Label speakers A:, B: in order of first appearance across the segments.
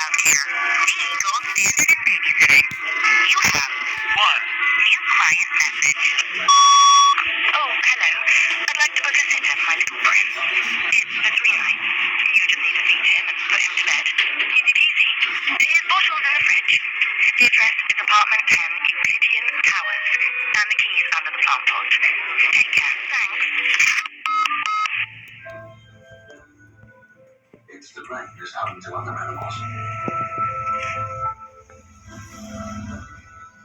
A: around here. The gold standard in babysitting. You have one new client message. Oh, hello. I'd like to book a sitter for my little friend. It's for 3 nights. You just need to feed him and put him to bed. Easy peasy. His bottle's in the fridge. The address is apartment 10, Euclidean Towers, and the key's under the plant pot. Take care. Thanks.
B: It's the brain is home to other animals.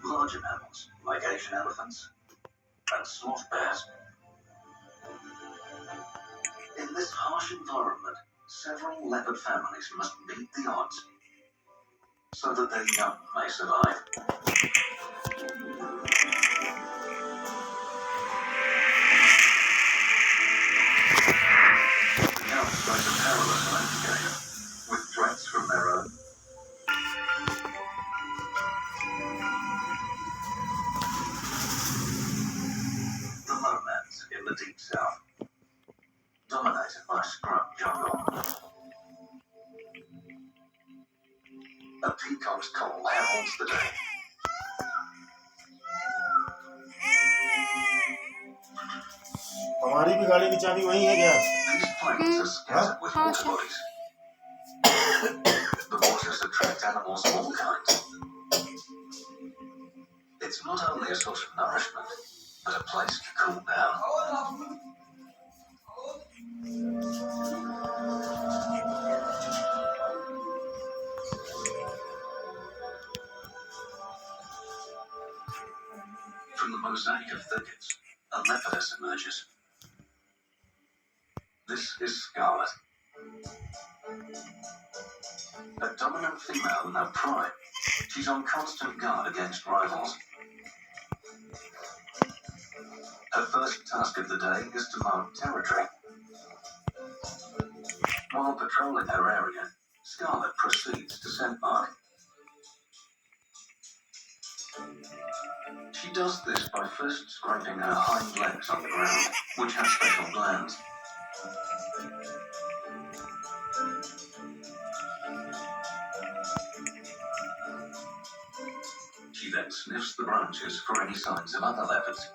B: Larger mammals, like Asian elephants and sloth bears. In this harsh environment, several leopard families must beat the odds so that their young may survive. The young face a perilous landscape with threats from their own. The lowlands in the deep south, dominated by scrub jungle. A peacock's call heralds the day.
C: हमारी भी गाड़ी की चाबी वही है क्या?
B: These plains are scattered with water bodies. The waters attract animals of all kinds. It's not only a source of nourishment, but a place to cool down. From the mosaic of thickets, a leopardess emerges. This is Scarlet. A dominant female in her pride, she's on constant guard against rivals. Her first task of the day is to mark territory. While patrolling her area, Scarlet proceeds to scent mark. She does this by first scraping her hind legs on the ground, which have special glands. She then sniffs the branches for any signs of other leopards.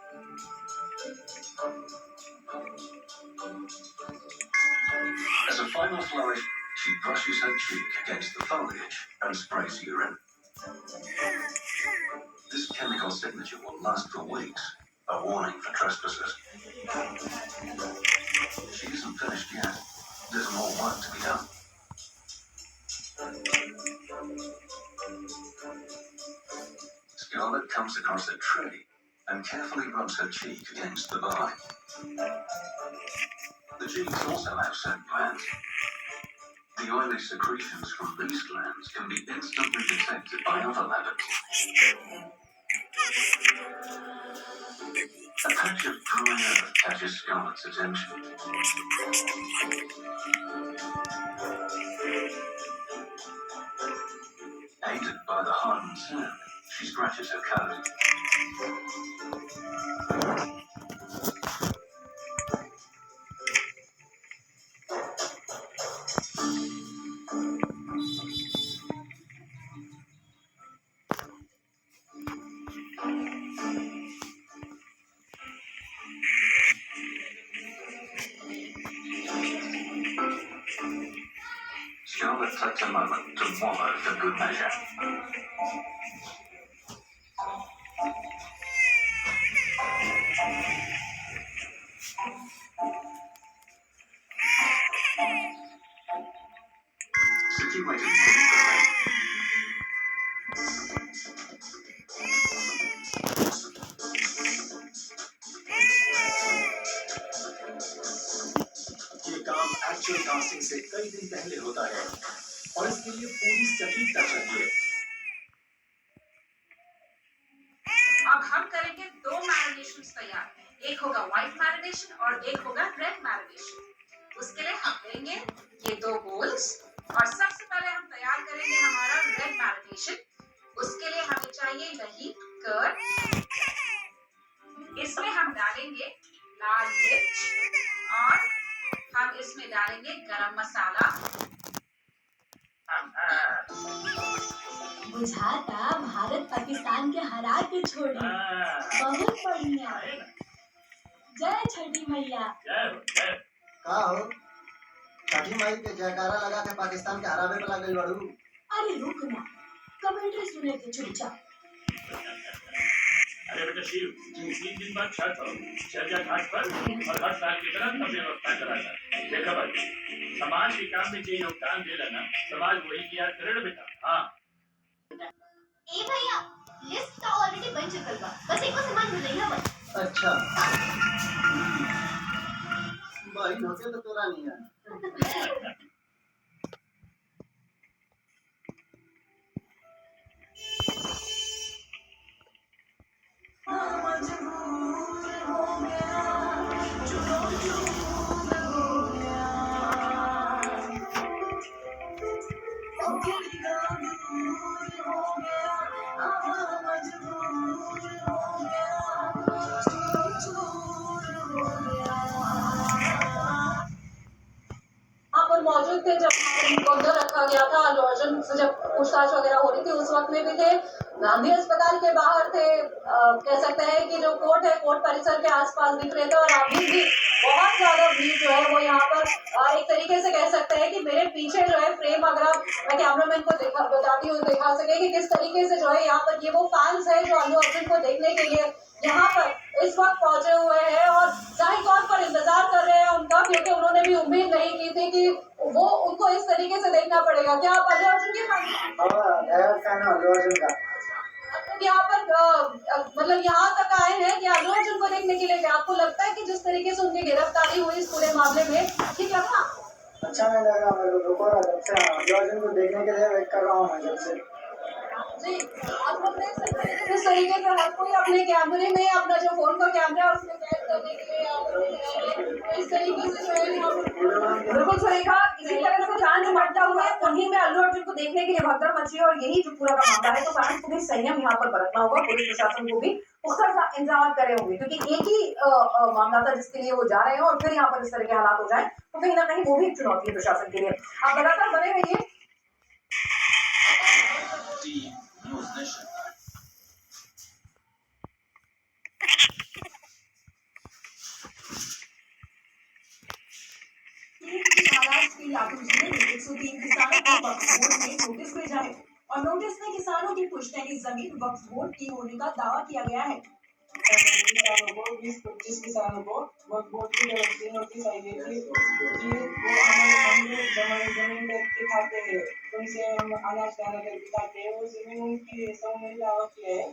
B: As a final flourish, she brushes her cheek against the foliage and sprays urine. This chemical signature will last for weeks, a warning for trespassers. She isn't finished yet. There's more work to be done. Scarlet comes across a tree and carefully rubs her cheek against the bark. The cheeks also have scent glands. The oily secretions from these glands can be instantly detected by other leopards. A patch of dry earth catches Scarlet's attention. Aided by the hardened sand, she scratches her coat. Scarlet takes a moment to wallow for good measure. Situated deliberately,
C: ये काम actual casting से कई दिन पहले होता है और इसके लिए पूरी सटीकता चाहिए।
D: अब हम करेंगे 2 मैरिनेशंस तैयार। एक होगा व्हाइट मैरिनेशन और एक होगा रेड मैरिनेशन। उसके लिए हम लेंगे ये 2 बोल्स और सबसे पहले हम तैयार करेंगे हमारा रेड मैरिनेशन। उसके लिए हमें चाहिए दही, कर्ड। इसमें हम डालेंगे लाल मिर्च और हम इसमें डालेंगे गरम मसाला।
E: बुझाता भारत पाकिस्तान के हरा के छोड़ी। बहुत बढ़िया। जय छठी मैया।
F: का हो छठी माई के जयकारा लगा के पाकिस्तान के हरावे पे लागल बड़ू।
E: अरे रुक ना, कमेंट्री सुने के चुपचाप।
G: अरे बेटा शिव, 3 दिन बाद छठ हो, चल जा घाट पर और हर साल की तरह सब व्यवस्था करा जा। देखा भाई, समाज के काम में जो योगदान दे ना, समाज वही किया करे बेटा। हाँ।
E: ए भैया, लिस्ट तो ऑलरेडी बन चुकल बा, बस एको सामान भूल रही है बस।
F: अच्छा बहन होके तो तोरा नहीं है।
D: आप और मौजूद थे जब उनको अंदर रखा गया था। अल्लू अर्जुन से जब पूछताछ वगैरह हो रही थी उस वक्त में भी थे। गांधी अस्पताल के बाहर थे। कह सकते हैं कि जो कोर्ट है, कोर्ट परिसर के आसपास दिख रहे थे और अभी भी बहुत ज्यादा भीड़ जो है वो यहाँ पर एक तरीके से कह सकते हैं कि मेरे पीछे जो है फ्रेम, अगर आप मैं कैमरामैन को बताती हूँ दिखा सके कि किस तरीके से जो है यहाँ पर ये वो फैंस है जो अल्लू अर्जुन को देखने के लिए यहाँ पर इस वक्त पहुंचे हुए हैं और जाहिर तौर पर इंतजार कर रहे हैं उनका, क्योंकि उन्होंने भी उम्मीद नहीं की थी कि वो उनको इस तरीके से देखना पड़ेगा। क्या आप अल्लू अर्जुन के यहाँ पर मतलब यहाँ तक आए हैं कि अल्लू अर्जुन को देखने के लिए? क्या आपको लगता है कि जिस तरीके से उनकी गिरफ्तारी हुई इस पूरे मामले में ठीक लगा?
F: अच्छा नहीं लगा मेरे को, जब से अल्लू अर्जुन को देखने के लिए वेट कर रहा हूँ मैं जब से।
D: जी, आप लोग देख सकते हैं किस तरीके से हर कोई अपने कैमरे में अपना जो फोन का कैमरा है उसमें कैद करने के लिए यहाँ पर इस तरीके से जो है यहाँ पर बिल्कुल सही कहा। इसी तरह से जान जो बढ़ता हुआ है वहीं में अल्लू अर्जुन को देखने के लिए भगदड़ मची है और यही जो पूरा का मामला है, तो फैंस को भी संयम यहाँ पर बरतना होगा, पुलिस प्रशासन को भी पुख्ता इंतजाम करे होंगे, क्योंकि एक ही मामला था जिसके लिए वो जा रहे हैं और फिर यहाँ पर इस तरह के हालात हो जाए तो कहीं ना कहीं वो भी एक चुनौती है प्रशासन के लिए। आप लगातार बने रहिए। नोटिस भेजा है और नोटिस में किसानों की पुश्तैनी जमीन वक्फ बोर्ड की होने का दावा किया गया है।
H: किसानों को 20-25 किसानों को वक्फ बोर्ड की तरफ से नोटिस आई गई थी कि वो हमारे जमीन के खाते हैं, उनसे हम अनाज दाना करके खाते हैं, वो जमीन उनकी समझ दावा किया है।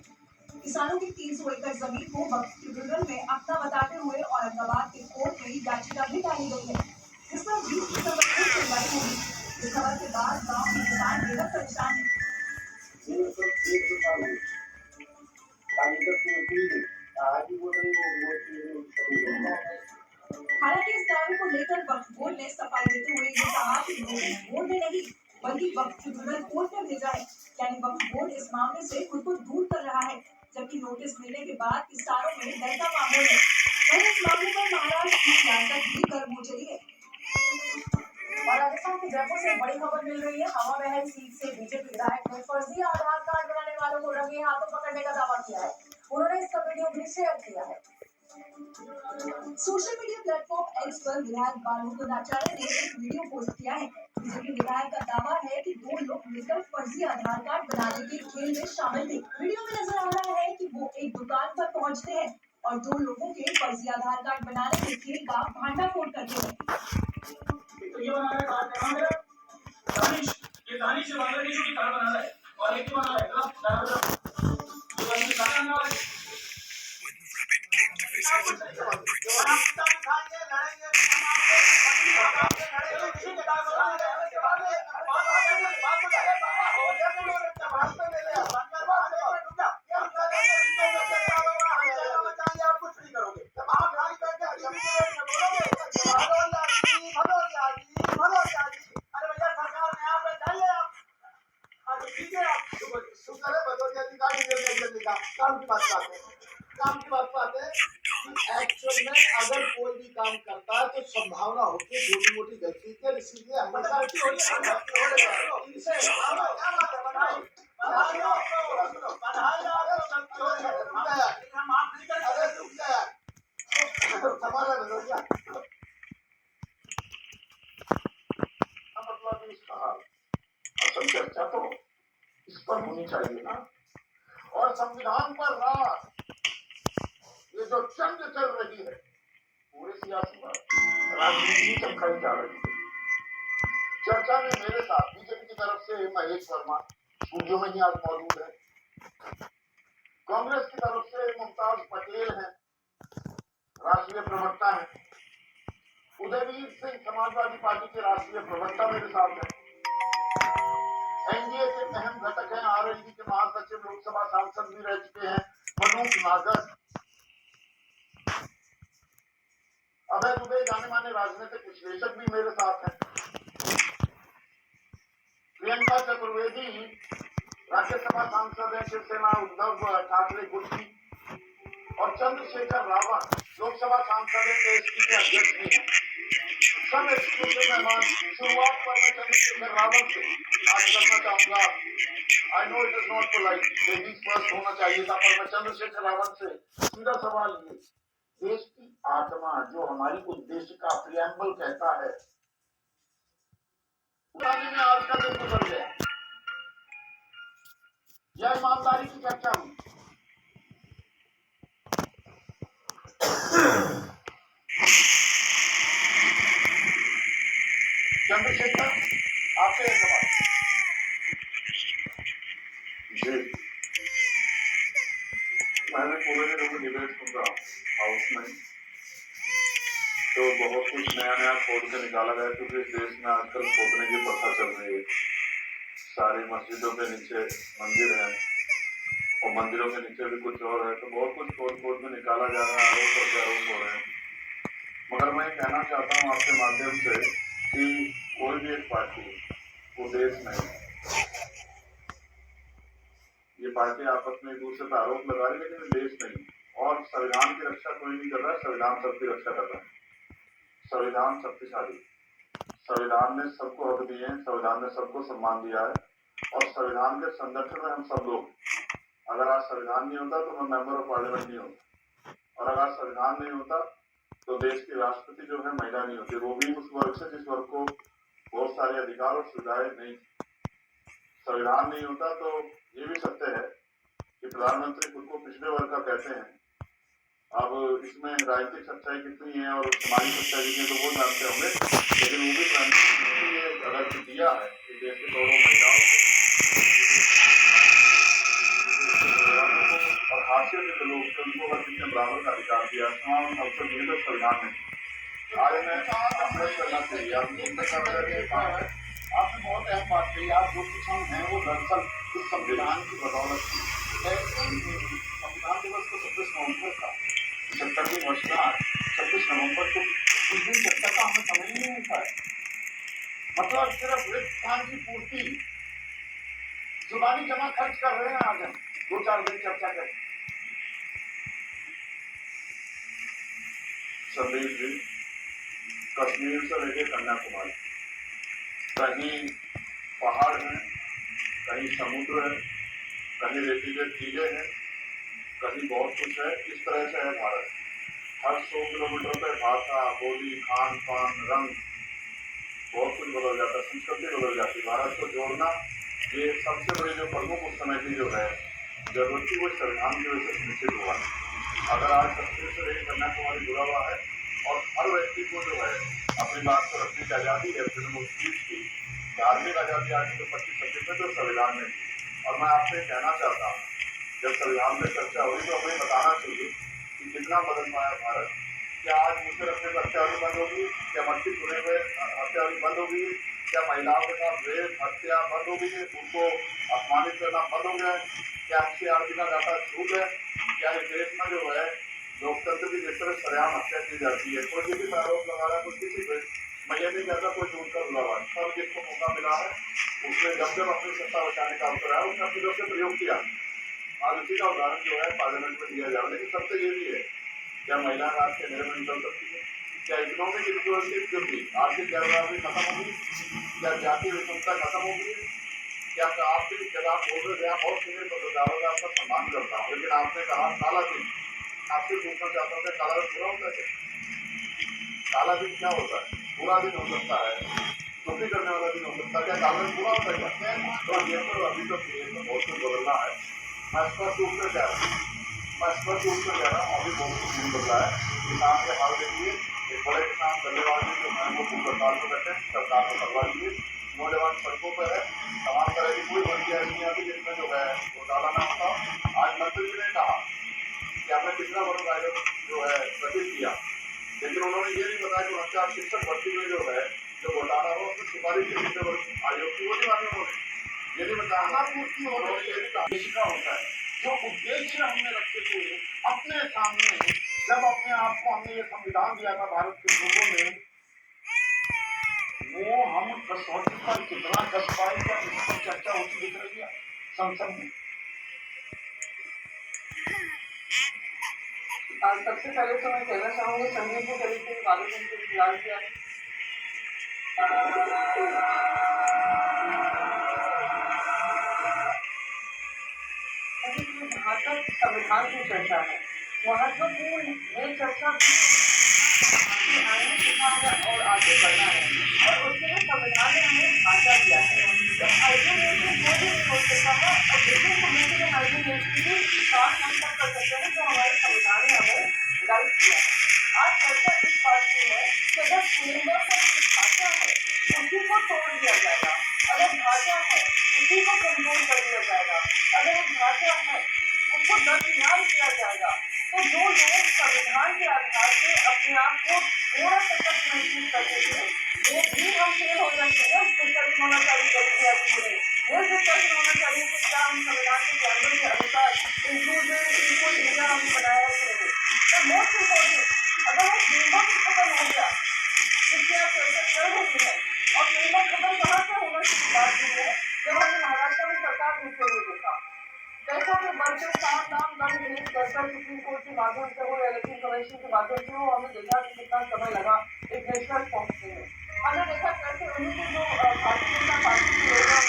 D: किसानों की 300 एकड़ जमीन को वक्फ ट्रिब्यूनल में अपना बताते हुए औरंगाबाद के कोर्ट में याचिका भी डाली गई है, जिस पर 20 सितंबर को सुनवाई होगी। इस खबर के बाद गांव के किसान बेहद परेशान हैं। हालांकि इस दावे को लेकर वक्फ बोर्ड ने सफाई देते हुए ये कहा कि नोटिस बोर्ड ने नहीं बल्कि वक्फ ट्रिब्यूनल कोर्ट ने भेजा है, यानी वक्फ बोर्ड इस मामले से खुद को दूर कर रहा है, जबकि नोटिस मिलने के बाद किसानों में डर का माहौल है। वहीं इस मामले पर महाराष्ट्र की सियासत भी गर्म चली है और राजस्थान के जयपुर से बड़ी खबर मिल रही है। हवा महल सीट से बीजेपी विधायक ने फर्जी आधार कार्ड बनाने वालों को रंगे हाथों पकड़ने का दावा किया है। उन्होंने इसका वीडियो भी शेयर किया है। सोशल मीडिया प्लेटफॉर्म एक्स पर विधायक बालू कुंडाचार्य ने एक वीडियो पोस्ट किया है, जिसमें विधायक का दावा है कि 2 लोग मिलकर फर्जी आधार कार्ड बनाने के खेल में शामिल थे। वीडियो में नजर आ रहा है कि वो एक दुकान पर पहुंचते हैं और 2 लोगों के फर्जी आधार कार्ड बनाने के खेल का भांडाफोड़ करते हैं।
G: तो ये बना रहा है दानिश, ये दानिश से बांग्लादेश की कार बना रहा है और एक बना रहा है
F: काम की बात आते हैं एक्चुअल में अगर कोई भी काम करता है तो संभावना होती है छोटी मोटी गलती के, इसीलिए हमेशा बधाई हो आपको, बधाई हो आपको। हम माफ नहीं करेंगे। अरे रुक जा यार, समाधान हो गया। मतलब इसका असल चर्चा तो इस पर होनी चाहिए ना, और संविधान पर रात ये जो जंग चल रही है पूरे सियासी पर राजनीति चमकाई जा रही है। चर्चा में मेरे साथ बीजेपी की तरफ से महेश वर्मा स्टूडियो में ही आज मौजूद है, कांग्रेस की तरफ से मुमताज पटेल हैं, राष्ट्रीय प्रवक्ता हैं, उदयवीर सिंह समाजवादी पार्टी के राष्ट्रीय प्रवक्ता मेरे साथ हैं, एनडीए के अहम घटक हैं, आरएलडी के महासचिव लोकसभा सांसद भी रह चुके हैं मनोज नागर, अभय दुबे जाने माने राजनीतिक विश्लेषक भी मेरे साथ हैं, प्रियंका चतुर्वेदी राज्यसभा सांसद है शिवसेना उद्धव ठाकरे गुट की, और चंद्रशेखर रावत लोकसभा सांसद है एसपी के अध्यक्ष भी हैं। सब एक्सक्लूसिव मेहमान। शुरुआत पर मैं चंद्रशेखर रावत से आज करना चाहूंगा। I know it is not polite, ladies first होना चाहिए था, पर मैं चंद्रशेखर रावत से सीधा सवाल ये, देश की आत्मा जो हमारी उद्देश्य का प्रियम्बल कहता है, उड़ाने में आज का दिन गुजर गया। यह ईमानदारी की चर्चा हुई। चंद्रशेखर, आपसे एक सवाल। जी, मैंने पूरे दिन वो डिबेट सुन रहा हाउस में, तो बहुत कुछ नया नया खोद के निकाला गया, क्योंकि इस देश में आजकल खोदने की प्रथा चल रही है। सारी मस्जिदों के नीचे मंदिर है और मंदिरों के नीचे भी कुछ और है, तो बहुत कुछ खोद में निकाला जा रहा है, आरोप प्रत्यारोप हो रहे हैं। मगर मैं कहना चाहता हूँ आपके माध्यम से कि कोई भी एक पार्टी वो देश में, ये पार्टी आपस में एक दूसरे पर आरोप लगा रही है, लेकिन देश नहीं, और संविधान की रक्षा कोई नहीं कर रहा है, संविधान सबकी रक्षा कर रहा है। संविधान शक्तिशाली, संविधान ने सबको हक दिए हैं, संविधान ने सबको सम्मान दिया है, और संविधान के संगठन में हम सब लोग, अगर आज संविधान नहीं होता तो मैं मेंबर ऑफ पार्लियामेंट नहीं होता, और अगर संविधान नहीं होता तो देश की राष्ट्रपति जो है महिला नहीं होती, वो भी उस वर्ग से जिस वर्ग को बहुत सारे अधिकार और सुविधाएं नहीं। संविधान नहीं होता तो ये भी सत्य है कि प्रधानमंत्री खुद को पिछड़े वर्ग का कहते हैं। अब इसमें राजनीतिक सच्चाई कितनी है और सामाजिक सच्चाई कितनी है तो वो जानते होंगे, लेकिन वो भी प्रधानमंत्री ने अगर दिया है कि देश के करोड़ों महिलाओं को और हाशिए के लोग उनको हर किसी बराबर का अधिकार दिया, तमाम अवसर दिए तो संविधान ने। आज मैं अप्रेस करना चाहिए आपने बहुत अहम बात कही। आप जो कुछ हम हैं वो दरअसल इस संविधान की बदौलत संविधान दिवस को 26 नवंबर का 75वीं वर्षगांठ 26 नवंबर को उस दिन चर्चा का हमें समझ ही नहीं था। मतलब सिर्फ रिक्त स्थान की पूर्ति, जुबानी जमा खर्च कर रहे हैं आज हम 2-4 दिन चर्चा करें। संदेश जी, कश्मीर से लेकर कन्याकुमारी, कहीं पहाड़ हैं, कहीं समुद्र है, कहीं रेतीले टीले हैं, कहीं बहुत कुछ है। इस तरह से है भारत। हर 100 किलोमीटर पर भाषा, बोली, खान पान, रंग बहुत कुछ बदल जाता है, संस्कृति बदल जाती है। भारत को जोड़ना ये सबसे बड़ी जो प्रमुख उस समय की जो है जरूरत थी, वो संविधान की वजह से सुनिश्चित हुआ। अगर आज कश्मीर से लेकर कन्याकुमारी जुड़ा हुआ है और हर व्यक्ति को जो है अपनी बात को रखने की आज़ादी है, फ्रीडम ऑफ स्पीच की, धार्मिक आज़ादी आज के 25-26 में जो संविधान में थी। और मैं आपसे कहना चाहता हूँ, जब संविधान में चर्चा हुई तो हमें बताना चाहिए कि कितना बदल पाया भारत। क्या आज मुझसे रखने पर हत्याएं बंद होगी? क्या मट्टी छूने पर हत्याएं बंद होगी? क्या महिलाओं के साथ रेप हत्या बंद हो गई है? उनको अपमानित करना बंद हो गया है? क्या एनसीआरबी का डाटा छूट है? क्या इस देश में जो है लोकतंत्र की जिस तरह सरेआम हत्या की जाती है, कोई किसी पर आरोप लगा रहा है, कोई किसी पे, मैं ये नहीं कहता कोई झूठ का बुरा हुआ। सब जिसको मौका मिला है उसने जब अपनी सत्ता बचाने का अवसर है उसने अपनी तरफ से प्रयोग किया। आज उसी का उदाहरण जो है पार्लियामेंट में दिया जा रहा है। लेकिन सबसे ये भी है, क्या महिला राज के अंधेरे में निकल सकती है? क्या इकोनॉमिक इक्वलिटी जो थी, आर्थिक गैरबराबरी खत्म होगी? क्या जातीय विषमता खत्म होगी? कि आपसे जब आप बोल रहे थे, आप बहुत सीनियर पत्रकार हो, आपका सम्मान करता हूँ, लेकिन आपने कहा काला दिन। आपसे पूछना चाहता हूँ कि काला दिन बुरा होता है क्या? काला दिन क्या होता है? बुरा दिन हो सकता है, दुखी करने वाला दिन हो सकता है, क्या काला दिन बुरा होता है क्या? तो ये तो अभी तो बहुत कुछ बदलना है। मैं स्पष्ट रूप से कह रहा हूँ, अभी बहुत कुछ नहीं बदला है। किसान के हाल देखिए, एक बड़े किसान धन्यवाद जो है वो भूख हड़ताल पर बैठे, सरकार को करवा दीजिए। नौजवान सड़कों पर है, तमाम तरह की कोई बंदी ऐसी नहीं आती जिसमें जो है घोटाला ना होता। आज मंत्री जी ने कहा कि हमने पिछड़ा वर्ग आयोग जो है गठित किया, लेकिन उन्होंने ये नहीं बताया कि बच्चा शिक्षक भर्ती में जो है जो घोटाला हो उसमें सिफारिश की पिछड़े वर्ग आयोग की, वो नहीं मानी उन्होंने। ये नहीं बताया पूर्ति हो रही है, इसका होता है जो उद्देश्य हमने रखे थे अपने सामने। जब अपने आप को हमने ये संविधान दिया था भारत के लोगों ने, वो हम कसौटी पर कितना कर पाए, क्या इस पर चर्चा होती दिख रही है संसद में?
H: सबसे पहले तो मैं कहना चाहूंगी संदीप को करीब से वालेकुम को फिलहाल किया है। जहाँ तक संविधान की चर्चा है, महत्वपूर्ण ये चर्चा और आगे बढ़ना है, और उसके लिए संविधान ने हमें ढांचा दिया है। तो आइडियोलॉजी कोई भी नहीं हो सकता है, और बिल्कुल कम्युनिटी आइडियोलॉजी की बात हम तक कर सकते हैं जो हमारे संविधान ने हमें गाइड किया है। आज चर्चा इस बात की है कि अगर फ्रेमवर्क का जो ढांचा है उसी को तोड़ दिया जाएगा, अगर ढांचा है उसी को कमजोर कर दिया जाएगा, अगर एक ढांचा है उसको दरकिनार किया जाएगा, तो जो लोग संविधान के आधार पे अपने आप को थोड़ा सशक्त महसूस करते थे, वो भी हम फेल हो जाते हैं। डिस्कशन होना चाहिए, ये डिस्कशन होना चाहिए कि क्या हम संविधान के कैमरे के अनुसार इंक्लूसिव इक्वल इंडिया हम बनाया है कि नहीं। तो मोस्ट इम्पोर्टेंट, अगर वो फ्रेमवर्क खत्म हो गया जिसकी आप चर्चा कर रही है, और फ्रेमवर्क खत्म कहाँ से होना की बात की है, जब हमने महाराष्ट्र में सरकार गिरते हुए देखा, पैसों के बल पे 7 लाख दंड भेज कर सुप्रीम कोर्ट के माध्यम से हो, इलेक्शन कमीशन के माध्यम से हो, हमने देखा कि कितना समय लगा एक निष्कर्ष पहुंचने में। हमने देखा कैसे उन्हीं के जो भारतीय जनता पार्टी के लोग हैं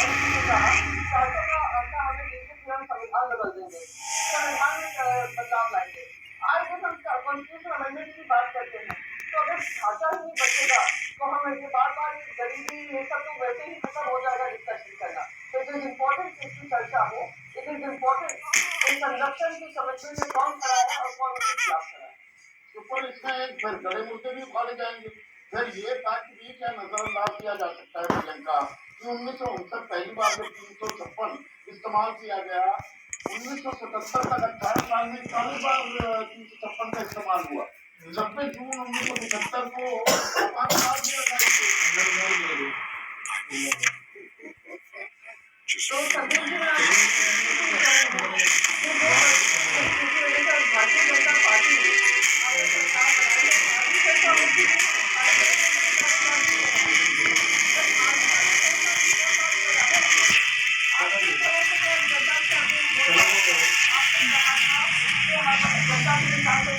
H: उन्होंने कहा 400 का आंकड़ा हमें देके फिर हम संविधान बदल देंगे, संविधान में बदलाव लाएंगे। आज जब हम कॉन्स्टिट्यूशन अमेंडमेंट की बात करते हैं, तो अगर ढांचा ही नहीं बचेगा तो हम ऐसे बार बार गरीबी ये सब तो वैसे ही खत्म हो जाएगा डिस्कशन करना। तो इट इज इम्पोर्टेंट कि इसकी चर्चा हो, इट इज इम्पोर्टेंट इन संरक्षण की समझने में कौन खड़ा है और कौन उसके खिलाफ खड़ा है।
F: ऊपर इसमें एक फिर बड़े मुद्दे भी उखाड़े जाएंगे। फिर ये फैक्ट भी क्या नजरअंदाज किया जा सकता है प्रियंका कि 1959 पहली बार जब 356 इस्तेमाल किया गया, 1977 तक 18 साल में 40 बार 356 का इस्तेमाल हुआ। 26 जून 1975 को 5 साल में
H: तो संदीप जी